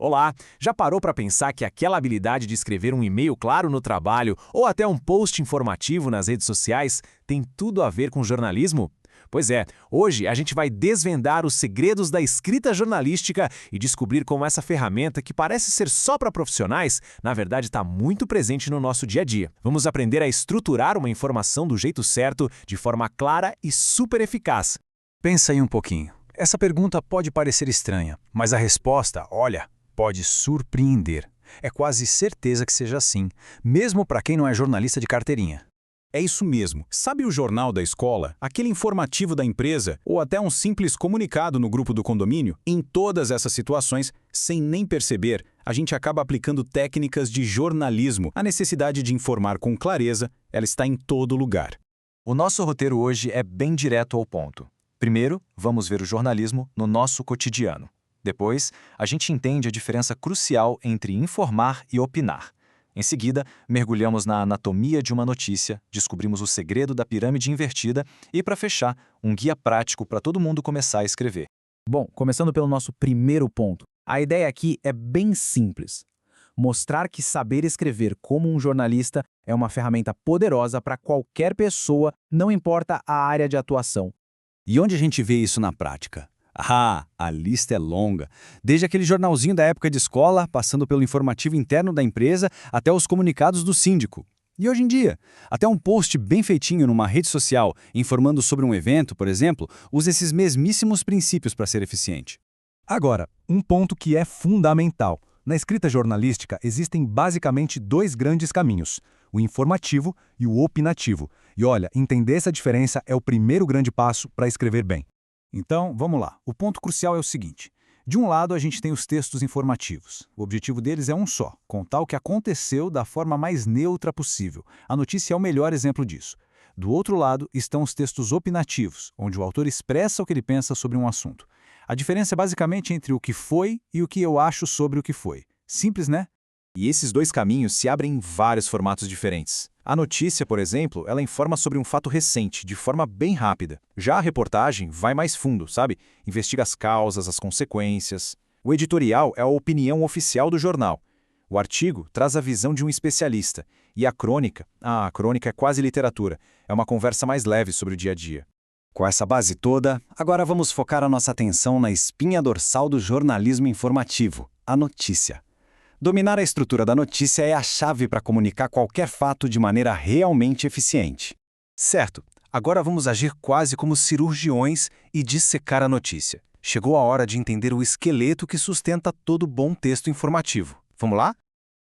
Olá, já parou para pensar que aquela habilidade de escrever um e-mail claro no trabalho ou até um post informativo nas redes sociais tem tudo a ver com jornalismo? Pois é, hoje a gente vai desvendar os segredos da escrita jornalística e descobrir como essa ferramenta, que parece ser só para profissionais, na verdade está muito presente no nosso dia a dia. Vamos aprender a estruturar uma informação do jeito certo, de forma clara e super eficaz. Pensa aí um pouquinho. Essa pergunta pode parecer estranha, mas a resposta, olha, pode surpreender. É quase certeza que seja assim, mesmo para quem não é jornalista de carteirinha. É isso mesmo. Sabe o jornal da escola, aquele informativo da empresa ou até um simples comunicado no grupo do condomínio? Em todas essas situações, sem nem perceber, a gente acaba aplicando técnicas de jornalismo. A necessidade de informar com clareza, ela está em todo lugar. O nosso roteiro hoje é bem direto ao ponto. Primeiro, vamos ver o jornalismo no nosso cotidiano. Depois, a gente entende a diferença crucial entre informar e opinar. Em seguida, mergulhamos na anatomia de uma notícia, descobrimos o segredo da pirâmide invertida e, para fechar, um guia prático para todo mundo começar a escrever. Bom, começando pelo nosso primeiro ponto. A ideia aqui é bem simples. Mostrar que saber escrever como um jornalista é uma ferramenta poderosa para qualquer pessoa, não importa a área de atuação. E onde a gente vê isso na prática? Ah, a lista é longa. Desde aquele jornalzinho da época de escola, passando pelo informativo interno da empresa, até os comunicados do síndico. E hoje em dia, até um post bem feitinho numa rede social, informando sobre um evento, por exemplo, usa esses mesmíssimos princípios para ser eficiente. Agora, um ponto que é fundamental. Na escrita jornalística existem basicamente dois grandes caminhos, o informativo e o opinativo. E olha, entender essa diferença é o primeiro grande passo para escrever bem. Então, vamos lá. O ponto crucial é o seguinte. De um lado, a gente tem os textos informativos. O objetivo deles é um só, contar o que aconteceu da forma mais neutra possível. A notícia é o melhor exemplo disso. Do outro lado, estão os textos opinativos, onde o autor expressa o que ele pensa sobre um assunto. A diferença é basicamente entre o que foi e o que eu acho sobre o que foi. Simples, né? E esses dois caminhos se abrem em vários formatos diferentes. A notícia, por exemplo, ela informa sobre um fato recente, de forma bem rápida. Já a reportagem vai mais fundo, sabe? Investiga as causas, as consequências. O editorial é a opinião oficial do jornal. O artigo traz a visão de um especialista. E a crônica é quase literatura. É uma conversa mais leve sobre o dia a dia. Com essa base toda, agora vamos focar a nossa atenção na espinha dorsal do jornalismo informativo, a notícia. Dominar a estrutura da notícia é a chave para comunicar qualquer fato de maneira realmente eficiente. Certo, agora vamos agir quase como cirurgiões e dissecar a notícia. Chegou a hora de entender o esqueleto que sustenta todo bom texto informativo. Vamos lá?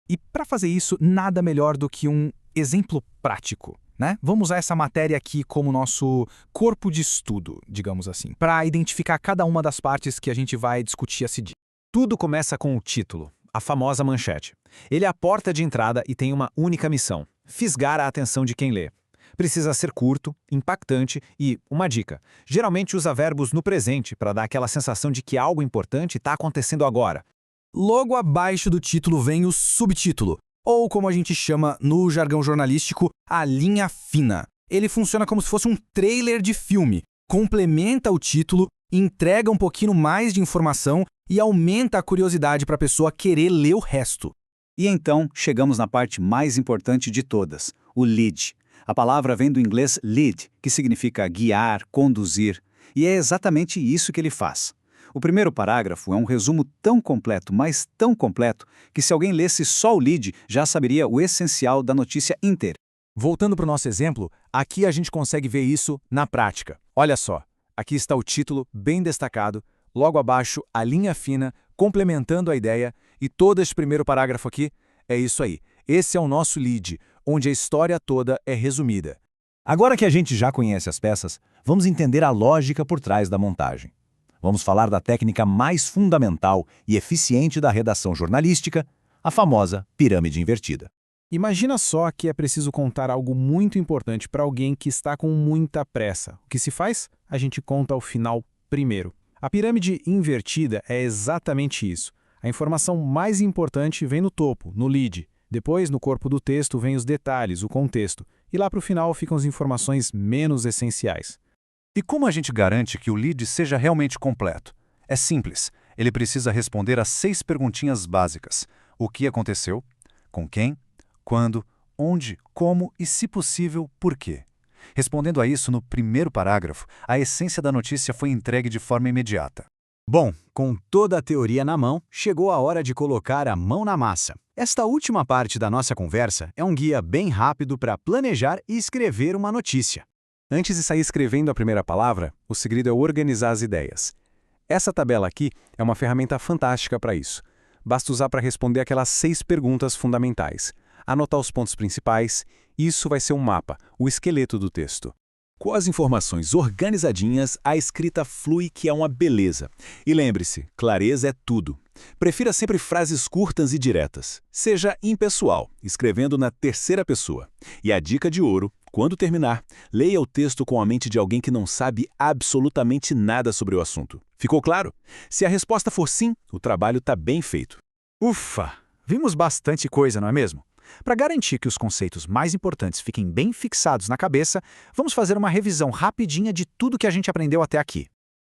E para fazer isso, nada melhor do que um exemplo prático, né? Vamos usar essa matéria aqui como nosso corpo de estudo, digamos assim, para identificar cada uma das partes que a gente vai discutir a seguir. Tudo começa com o título, a famosa manchete. Ele é a porta de entrada e tem uma única missão: fisgar a atenção de quem lê. Precisa ser curto, impactante e, uma dica, geralmente usa verbos no presente para dar aquela sensação de que algo importante está acontecendo agora. Logo abaixo do título vem o subtítulo, ou como a gente chama no jargão jornalístico, a linha fina. Ele funciona como se fosse um trailer de filme, complementa o título, entrega um pouquinho mais de informação e aumenta a curiosidade para a pessoa querer ler o resto. E então, chegamos na parte mais importante de todas, o lead. A palavra vem do inglês lead, que significa guiar, conduzir, e é exatamente isso que ele faz. O primeiro parágrafo é um resumo tão completo, mas tão completo, que se alguém lesse só o lead, já saberia o essencial da notícia inteira. Voltando para o nosso exemplo, aqui a gente consegue ver isso na prática. Olha só, aqui está o título bem destacado, logo abaixo a linha fina, complementando a ideia, e todo esse primeiro parágrafo aqui é isso aí. Esse é o nosso lead, onde a história toda é resumida. Agora que a gente já conhece as peças, vamos entender a lógica por trás da montagem. Vamos falar da técnica mais fundamental e eficiente da redação jornalística, a famosa pirâmide invertida. Imagina só que é preciso contar algo muito importante para alguém que está com muita pressa. O que se faz? A gente conta ao final primeiro. A pirâmide invertida é exatamente isso. A informação mais importante vem no topo, no lead. Depois, no corpo do texto, vem os detalhes, o contexto. E lá para o final ficam as informações menos essenciais. E como a gente garante que o lead seja realmente completo? É simples. Ele precisa responder a 6 perguntinhas básicas. O que aconteceu? Com quem? Quando? Onde? Como? E, se possível, por quê? Respondendo a isso no primeiro parágrafo, a essência da notícia foi entregue de forma imediata. Bom, com toda a teoria na mão, chegou a hora de colocar a mão na massa. Esta última parte da nossa conversa é um guia bem rápido para planejar e escrever uma notícia. Antes de sair escrevendo a primeira palavra, o segredo é organizar as ideias. Essa tabela aqui é uma ferramenta fantástica para isso. Basta usar para responder aquelas 6 perguntas fundamentais. Anotar os pontos principais, isso vai ser um mapa, o esqueleto do texto. Com as informações organizadinhas, a escrita flui, que é uma beleza. E lembre-se, clareza é tudo. Prefira sempre frases curtas e diretas. Seja impessoal, escrevendo na terceira pessoa. E a dica de ouro, quando terminar, leia o texto com a mente de alguém que não sabe absolutamente nada sobre o assunto. Ficou claro? Se a resposta for sim, o trabalho está bem feito. Ufa! Vimos bastante coisa, não é mesmo? Para garantir que os conceitos mais importantes fiquem bem fixados na cabeça, vamos fazer uma revisão rapidinha de tudo que a gente aprendeu até aqui.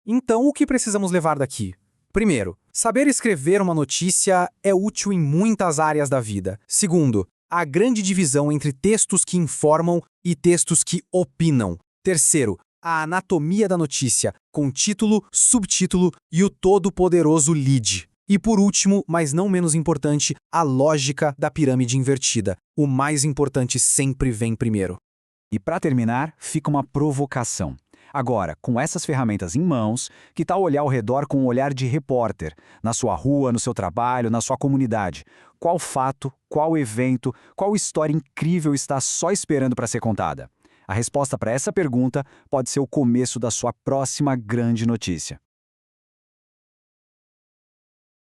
Então, o que precisamos levar daqui? Primeiro, saber escrever uma notícia é útil em muitas áreas da vida. Segundo, a grande divisão entre textos que informam e textos que opinam. Terceiro, a anatomia da notícia, com título, subtítulo e o todo-poderoso lead. E por último, mas não menos importante, a lógica da pirâmide invertida. O mais importante sempre vem primeiro. E para terminar, fica uma provocação. Agora, com essas ferramentas em mãos, que tal olhar ao redor com um olhar de repórter? Na sua rua, no seu trabalho, na sua comunidade. Qual fato, qual evento, qual história incrível está só esperando para ser contada? A resposta para essa pergunta pode ser o começo da sua próxima grande notícia.